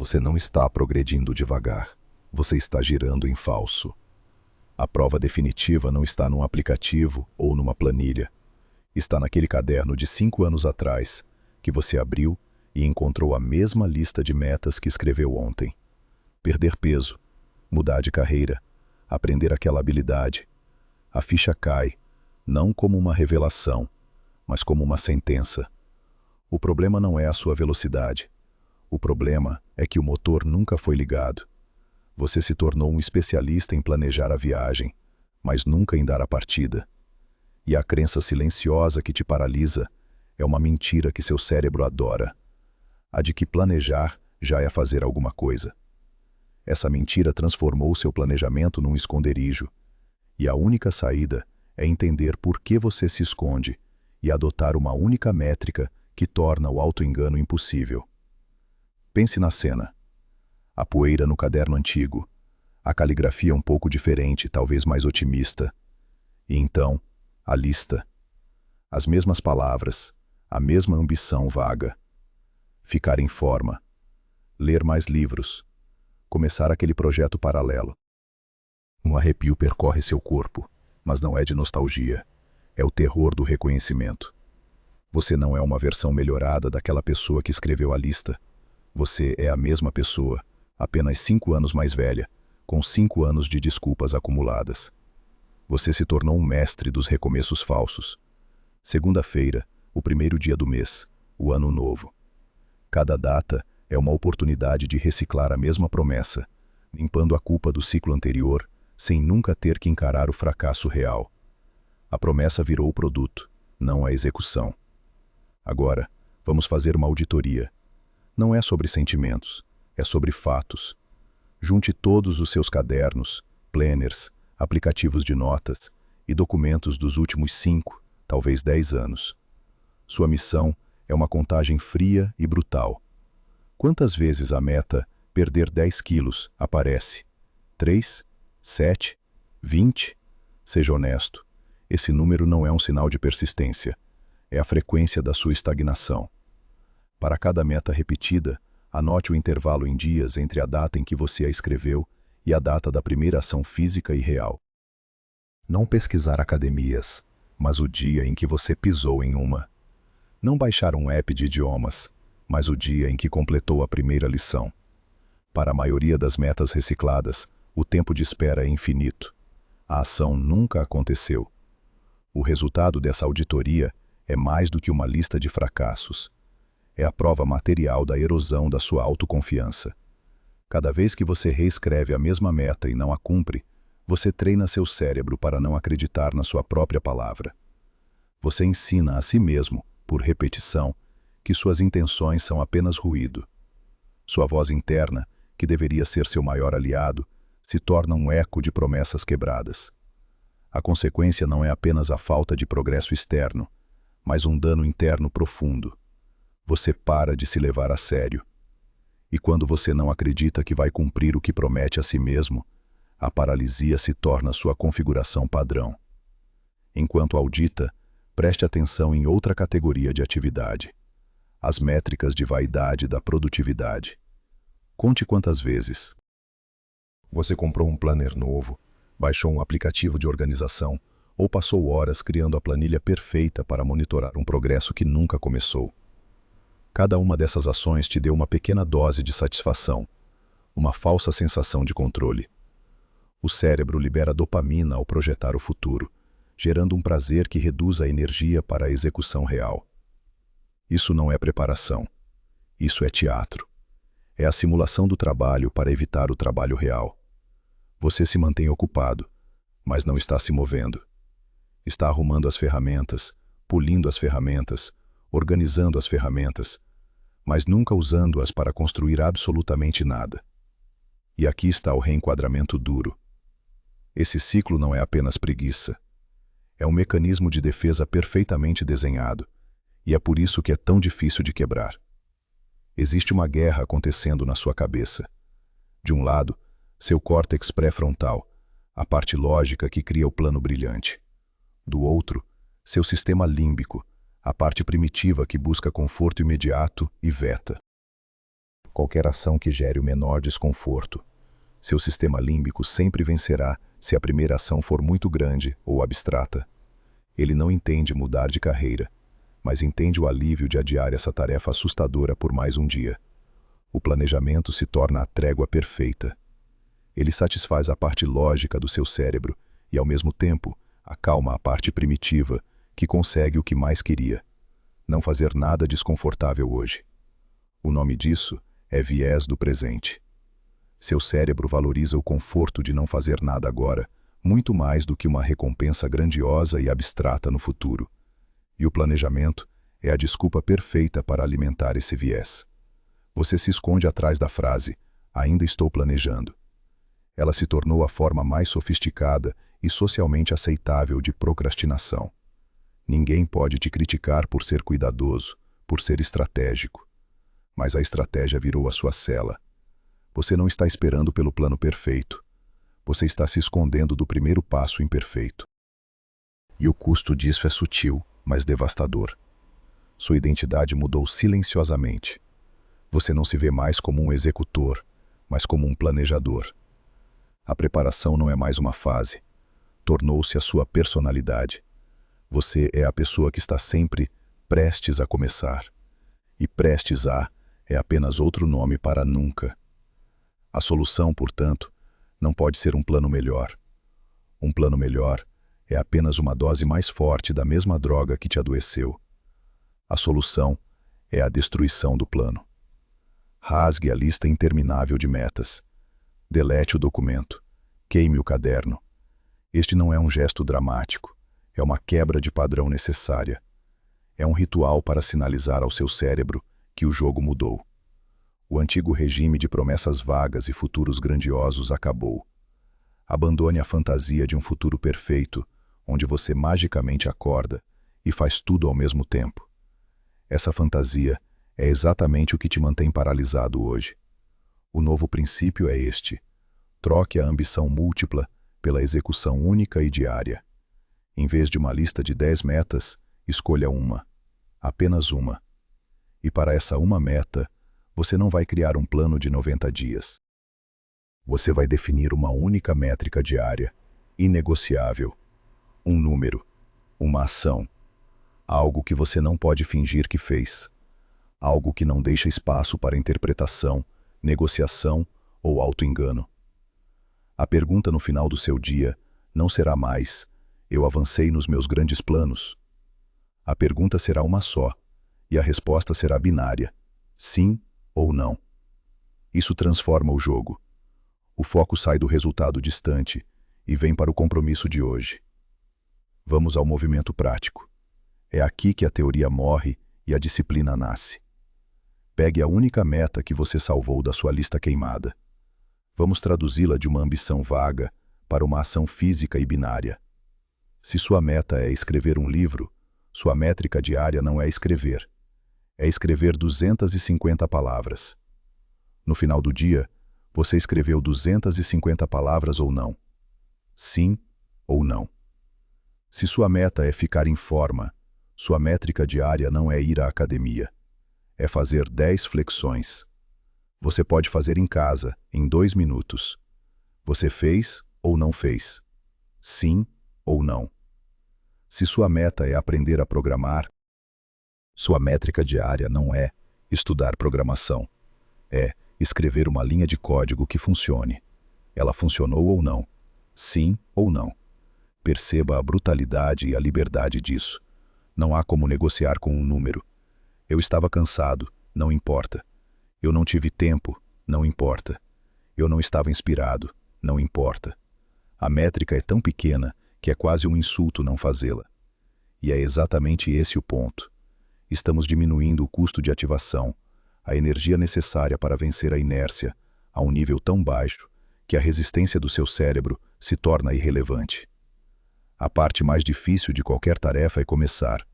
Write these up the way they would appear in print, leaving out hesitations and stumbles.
Você não está progredindo devagar. Você está girando em falso. A prova definitiva não está num aplicativo ou numa planilha. Está naquele caderno de 5 anos atrás, que você abriu e encontrou a mesma lista de metas que escreveu ontem. Perder peso, mudar de carreira, aprender aquela habilidade. A ficha cai, não como uma revelação, mas como uma sentença. O problema não é a sua velocidade. O problema é que o motor nunca foi ligado. Você se tornou um especialista em planejar a viagem, mas nunca em dar a partida. E a crença silenciosa que te paralisa é uma mentira que seu cérebro adora. A de que planejar já é fazer alguma coisa. Essa mentira transformou seu planejamento num esconderijo. E a única saída é entender por que você se esconde e adotar uma única métrica que torna o auto-engano impossível. Pense na cena. A poeira no caderno antigo, a caligrafia um pouco diferente, talvez mais otimista. E então, a lista. As mesmas palavras, a mesma ambição vaga. Ficar em forma, ler mais livros, começar aquele projeto paralelo. Um arrepio percorre seu corpo, mas não é de nostalgia. É o terror do reconhecimento. Você não é uma versão melhorada daquela pessoa que escreveu a lista. Você é a mesma pessoa, apenas 5 anos mais velha, com 5 anos de desculpas acumuladas. Você se tornou um mestre dos recomeços falsos. Segunda-feira, o primeiro dia do mês, o ano novo. Cada data é uma oportunidade de reciclar a mesma promessa, limpando a culpa do ciclo anterior, sem nunca ter que encarar o fracasso real. A promessa virou o produto, não a execução. Agora, vamos fazer uma auditoria. Não é sobre sentimentos, é sobre fatos. Junte todos os seus cadernos, planners, aplicativos de notas e documentos dos últimos 5, talvez 10 anos. Sua missão é uma contagem fria e brutal. Quantas vezes a meta perder 10 quilos aparece? 3? 7? 20? Seja honesto. Esse número não é um sinal de persistência. É a frequência da sua estagnação. Para cada meta repetida, anote o intervalo em dias entre a data em que você a escreveu e a data da primeira ação física e real. Não pesquisar academias, mas o dia em que você pisou em uma. Não baixar um app de idiomas, mas o dia em que completou a primeira lição. Para a maioria das metas recicladas, o tempo de espera é infinito. A ação nunca aconteceu. O resultado dessa auditoria é mais do que uma lista de fracassos. É a prova material da erosão da sua autoconfiança. Cada vez que você reescreve a mesma meta e não a cumpre, você treina seu cérebro para não acreditar na sua própria palavra. Você ensina a si mesmo, por repetição, que suas intenções são apenas ruído. Sua voz interna, que deveria ser seu maior aliado, se torna um eco de promessas quebradas. A consequência não é apenas a falta de progresso externo, mas um dano interno profundo. Você para de se levar a sério. E quando você não acredita que vai cumprir o que promete a si mesmo, a paralisia se torna sua configuração padrão. Enquanto audita, preste atenção em outra categoria de atividade: as métricas de vaidade da produtividade. Conte quantas vezes você comprou um planner novo, baixou um aplicativo de organização ou passou horas criando a planilha perfeita para monitorar um progresso que nunca começou. Cada uma dessas ações te deu uma pequena dose de satisfação, uma falsa sensação de controle. O cérebro libera dopamina ao projetar o futuro, gerando um prazer que reduz a energia para a execução real. Isso não é preparação. Isso é teatro. É a simulação do trabalho para evitar o trabalho real. Você se mantém ocupado, mas não está se movendo. Está arrumando as ferramentas, polindo as ferramentas, organizando as ferramentas, mas nunca usando-as para construir absolutamente nada. E aqui está o reenquadramento duro. Esse ciclo não é apenas preguiça. É um mecanismo de defesa perfeitamente desenhado, e é por isso que é tão difícil de quebrar. Existe uma guerra acontecendo na sua cabeça. De um lado, seu córtex pré-frontal, a parte lógica que cria o plano brilhante. Do outro, seu sistema límbico, a parte primitiva que busca conforto imediato e veta. qualquer ação que gere o menor desconforto. Seu sistema límbico sempre vencerá se a primeira ação for muito grande ou abstrata. Ele não entende mudar de carreira, mas entende o alívio de adiar essa tarefa assustadora por mais um dia. O planejamento se torna a trégua perfeita. Ele satisfaz a parte lógica do seu cérebro e, ao mesmo tempo, acalma a parte primitiva, que consegue o que mais queria: não fazer nada desconfortável hoje. O nome disso é viés do presente. Seu cérebro valoriza o conforto de não fazer nada agora, muito mais do que uma recompensa grandiosa e abstrata no futuro. E o planejamento é a desculpa perfeita para alimentar esse viés. Você se esconde atrás da frase: ainda estou planejando. Ela se tornou a forma mais sofisticada e socialmente aceitável de procrastinação. Ninguém pode te criticar por ser cuidadoso, por ser estratégico. Mas a estratégia virou a sua cela. Você não está esperando pelo plano perfeito. Você está se escondendo do primeiro passo imperfeito. E o custo disso é sutil, mas devastador. Sua identidade mudou silenciosamente. Você não se vê mais como um executor, mas como um planejador. A preparação não é mais uma fase. Tornou-se a sua personalidade. Você é a pessoa que está sempre prestes a começar. E prestes a é apenas outro nome para nunca. A solução, portanto, não pode ser um plano melhor. Um plano melhor é apenas uma dose mais forte da mesma droga que te adoeceu. A solução é a destruição do plano. Rasgue a lista interminável de metas. Delete o documento. Queime o caderno. Este não é um gesto dramático. É uma quebra de padrão necessária. É um ritual para sinalizar ao seu cérebro que o jogo mudou. O antigo regime de promessas vagas e futuros grandiosos acabou. Abandone a fantasia de um futuro perfeito, onde você magicamente acorda e faz tudo ao mesmo tempo. Essa fantasia é exatamente o que te mantém paralisado hoje. O novo princípio é este: troque a ambição múltipla pela execução única e diária. Em vez de uma lista de 10 metas, escolha uma. Apenas uma. E para essa uma meta, você não vai criar um plano de 90 dias. Você vai definir uma única métrica diária, inegociável. Um número, uma ação. Algo que você não pode fingir que fez. Algo que não deixa espaço para interpretação, negociação ou auto-engano. A pergunta no final do seu dia não será mais: eu avancei nos meus grandes planos? A pergunta será uma só, e a resposta será binária: sim ou não. Isso transforma o jogo. O foco sai do resultado distante e vem para o compromisso de hoje. Vamos ao movimento prático. É aqui que a teoria morre e a disciplina nasce. Pegue a única meta que você salvou da sua lista queimada. Vamos traduzi-la de uma ambição vaga para uma ação física e binária. Se sua meta é escrever um livro, sua métrica diária não é escrever. É escrever 250 palavras. No final do dia, você escreveu 250 palavras ou não? Sim ou não? Se sua meta é ficar em forma, sua métrica diária não é ir à academia. É fazer 10 flexões. Você pode fazer em casa, em 2 minutos. Você fez ou não fez? Sim ou não? Se sua meta é aprender a programar, sua métrica diária não é estudar programação. É escrever uma linha de código que funcione. Ela funcionou ou não? Sim ou não? Perceba a brutalidade e a liberdade disso. Não há como negociar com um número. Eu estava cansado, não importa. Eu não tive tempo, não importa. Eu não estava inspirado, não importa. A métrica é tão pequena que é quase um insulto não fazê-la. E é exatamente esse o ponto. Estamos diminuindo o custo de ativação, a energia necessária para vencer a inércia, a um nível tão baixo que a resistência do seu cérebro se torna irrelevante. A parte mais difícil de qualquer tarefa é começar.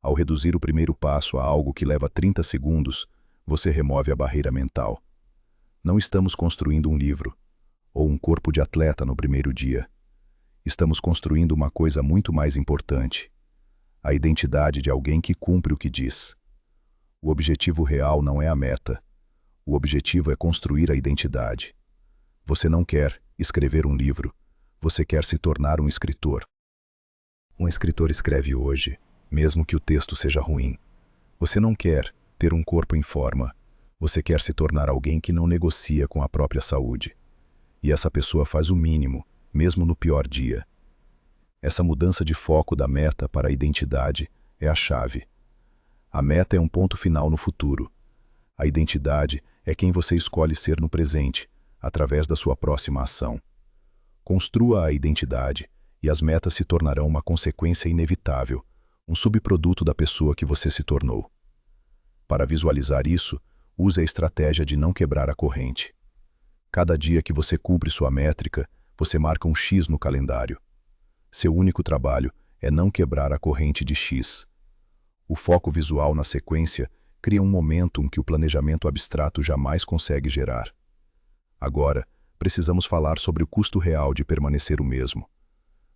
Ao reduzir o primeiro passo a algo que leva 30 segundos, você remove a barreira mental. Não estamos construindo um livro, ou um corpo de atleta no primeiro dia. Estamos construindo uma coisa muito mais importante: a identidade de alguém que cumpre o que diz. O objetivo real não é a meta. O objetivo é construir a identidade. Você não quer escrever um livro, você quer se tornar um escritor. Um escritor escreve hoje, mesmo que o texto seja ruim. Você não quer ter um corpo em forma, você quer se tornar alguém que não negocia com a própria saúde. E essa pessoa faz o mínimo, mesmo no pior dia. Essa mudança de foco da meta para a identidade é a chave. A meta é um ponto final no futuro. A identidade é quem você escolhe ser no presente, através da sua próxima ação. Construa a identidade e as metas se tornarão uma consequência inevitável, um subproduto da pessoa que você se tornou. Para visualizar isso, use a estratégia de não quebrar a corrente. Cada dia que você cumpre sua métrica, você marca um X no calendário. Seu único trabalho é não quebrar a corrente de X. O foco visual na sequência cria um momentum que o planejamento abstrato jamais consegue gerar. Agora, precisamos falar sobre o custo real de permanecer o mesmo.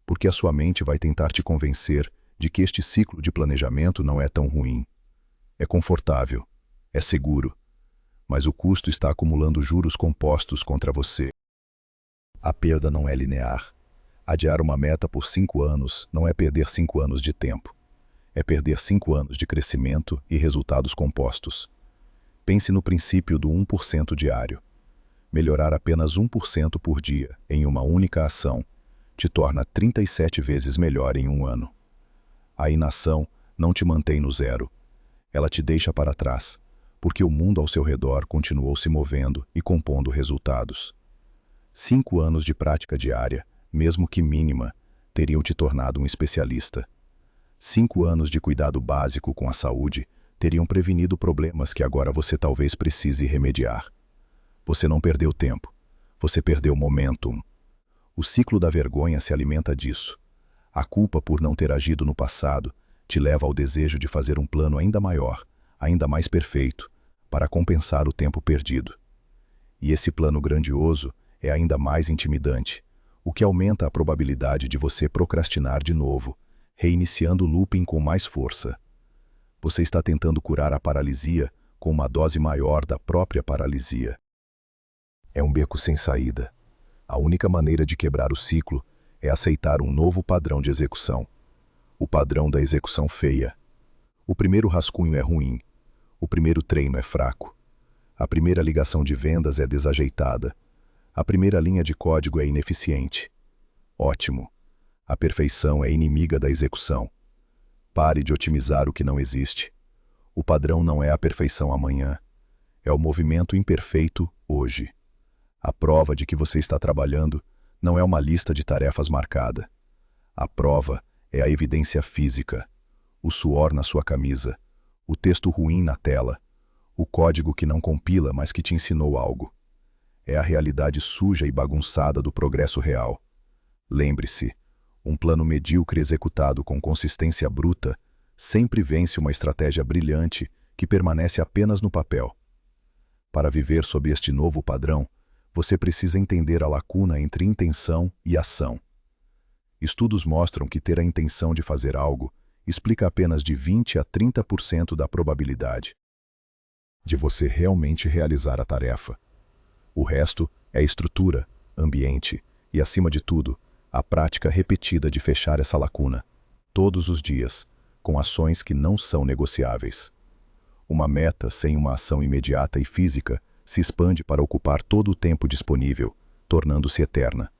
Porque a sua mente vai tentar te convencer de que este ciclo de planejamento não é tão ruim. É confortável, é seguro, mas o custo está acumulando juros compostos contra você. A perda não é linear. Adiar uma meta por 5 anos não é perder 5 anos de tempo. É perder 5 anos de crescimento e resultados compostos. Pense no princípio do 1% diário. Melhorar apenas 1% por dia em uma única ação te torna 37 vezes melhor em um ano. A inação não te mantém no zero. Ela te deixa para trás, porque o mundo ao seu redor continuou se movendo e compondo resultados. 5 anos de prática diária, mesmo que mínima, teriam te tornado um especialista. 5 anos de cuidado básico com a saúde teriam prevenido problemas que agora você talvez precise remediar. Você não perdeu tempo, você perdeu momentum. O ciclo da vergonha se alimenta disso. A culpa por não ter agido no passado te leva ao desejo de fazer um plano ainda maior, ainda mais perfeito, para compensar o tempo perdido. E esse plano grandioso é ainda mais intimidante, o que aumenta a probabilidade de você procrastinar de novo, reiniciando o looping com mais força. Você está tentando curar a paralisia com uma dose maior da própria paralisia. É um beco sem saída. A única maneira de quebrar o ciclo é aceitar um novo padrão de execução. O padrão da execução feia. O primeiro rascunho é ruim. O primeiro treino é fraco. A primeira ligação de vendas é desajeitada. A primeira linha de código é ineficiente. Ótimo. A perfeição é inimiga da execução. Pare de otimizar o que não existe. O padrão não é a perfeição amanhã. É o movimento imperfeito hoje. A prova de que você está trabalhando não é uma lista de tarefas marcada. A prova é a evidência física. O suor na sua camisa. O texto ruim na tela. O código que não compila, mas que te ensinou algo. É a realidade suja e bagunçada do progresso real. Lembre-se, um plano medíocre executado com consistência bruta sempre vence uma estratégia brilhante que permanece apenas no papel. Para viver sob este novo padrão, você precisa entender a lacuna entre intenção e ação. Estudos mostram que ter a intenção de fazer algo explica apenas de 20 a 30% da probabilidade de você realmente realizar a tarefa. O resto é estrutura, ambiente e, acima de tudo, a prática repetida de fechar essa lacuna, todos os dias, com ações que não são negociáveis. Uma meta sem uma ação imediata e física se expande para ocupar todo o tempo disponível, tornando-se eterna.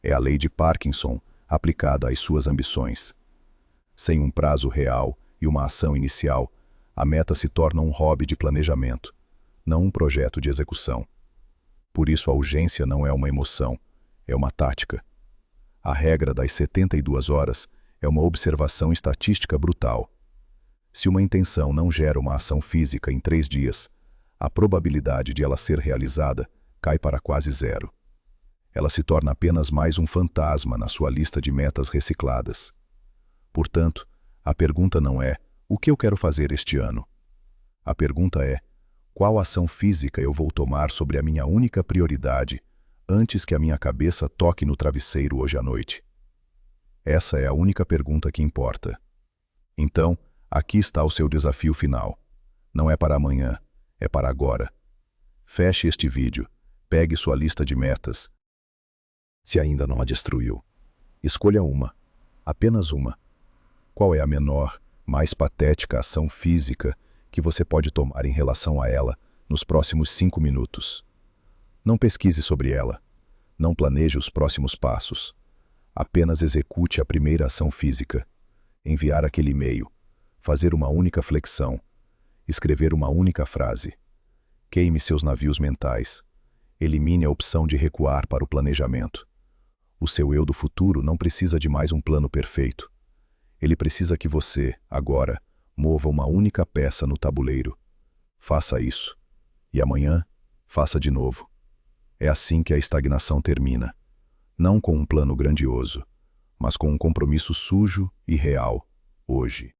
É a lei de Parkinson aplicada às suas ambições. Sem um prazo real e uma ação inicial, a meta se torna um hobby de planejamento, não um projeto de execução. Por isso a urgência não é uma emoção, é uma tática. A regra das 72 horas é uma observação estatística brutal. Se uma intenção não gera uma ação física em 3 dias, a probabilidade de ela ser realizada cai para quase zero. Ela se torna apenas mais um fantasma na sua lista de metas recicladas. Portanto, a pergunta não é: o que eu quero fazer este ano? A pergunta é: qual ação física eu vou tomar sobre a minha única prioridade antes que a minha cabeça toque no travesseiro hoje à noite? Essa é a única pergunta que importa. Então, aqui está o seu desafio final. Não é para amanhã, é para agora. Feche este vídeo. Pegue sua lista de metas. Se ainda não a destruiu, escolha uma, apenas uma. Qual é a menor, mais patética ação física que você pode tomar em relação a ela nos próximos 5 minutos? Não pesquise sobre ela. Não planeje os próximos passos. Apenas execute a primeira ação física. Enviar aquele e-mail. Fazer uma única flexão. Escrever uma única frase. Queime seus navios mentais. Elimine a opção de recuar para o planejamento. O seu eu do futuro não precisa de mais um plano perfeito. Ele precisa que você, agora, mova uma única peça no tabuleiro. Faça isso. E amanhã, faça de novo. É assim que a estagnação termina. Não com um plano grandioso, mas com um compromisso sujo e real, hoje.